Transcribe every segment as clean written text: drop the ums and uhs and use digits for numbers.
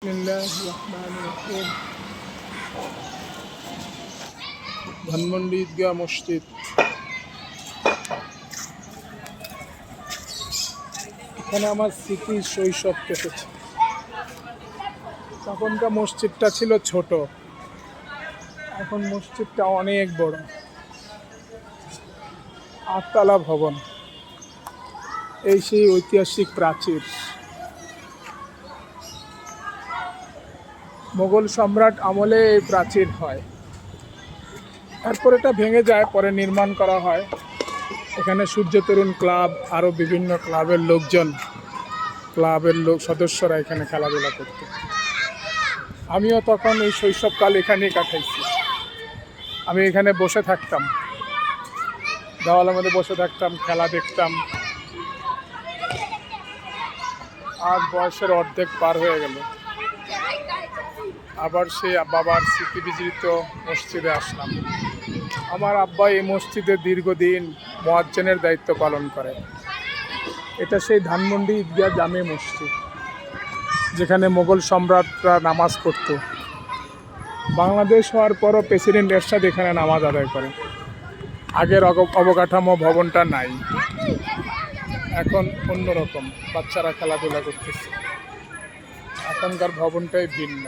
বিসমিল্লাহির রহমানির রহিম। ধানমন্ডি ঈদগাহ মসজিদ। এখানে আমার স্মৃতি শৈশব কেটেছে। তখনকার মসজিদটা ছিল ছোট, এখন মসজিদটা অনেক বড়, 8 তলা ভবন। এই সেই ঐতিহাসিক প্রাচীর, মোগল সম্রাট আমলে এই প্রাচীর হয়। এরপর এটা ভেঙে যায়, পরে নির্মাণ করা হয়। এখানে সূর্য তরুণ ক্লাব, আরও বিভিন্ন ক্লাবের সদস্যরা এখানে খেলাধুলা করত। আমিও তখন এই শৈশবকাল এখানেই কাটাইছি। আমি এখানে বসে থাকতাম, দেওয়ালের মধ্যে বসে থাকতাম, খেলা দেখতাম। আজ বয়সের অর্ধেক পার হয়ে গেল, আবার সেই বাবার স্মৃতি বিজড়িত মসজিদে আসলাম। আমার আব্বা এই মসজিদে দীর্ঘদিন মুয়াজ্জিনের দায়িত্ব পালন করে। এটা সেই ধানমন্ডি ঈদগাহ জামে মসজিদ, যেখানে মোগল সম্রাটরা নামাজ পড়ত। বাংলাদেশ হওয়ার পরও প্রেসিডেন্ট এরশাদ এখানে নামাজ আদায় করে। আগের অবকাঠামো ভবনটা নাই, এখন অন্যরকম, বাচ্চারা খেলাধুলা করতেছে। এখনকার ভবনটাই ভিন্ন।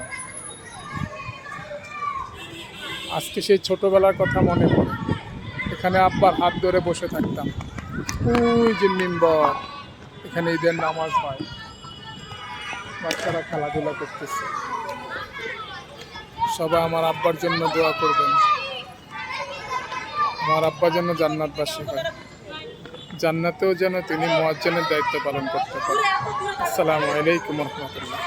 আজকে সেই ছোটবেলার কথা মনে পড়ে। এখানে আব্বার হাত ধরে বসে থাকতাম। ওই যে মিম্বর, এখানে ঈদের নামাজ হয়, বাচ্চারা খেলাধুলা করতেছে। সবাই আমার আব্বার জন্য দোয়া করবেন, আমার আব্বা যেন জান্নাতবাসী হয়, জান্নাতেও যেন তিনি মুয়াজ্জিনের দায়িত্ব পালন করতে পারেন। আসসালামু আলাইকুম ওয়া রাহমাতুল্লাহ।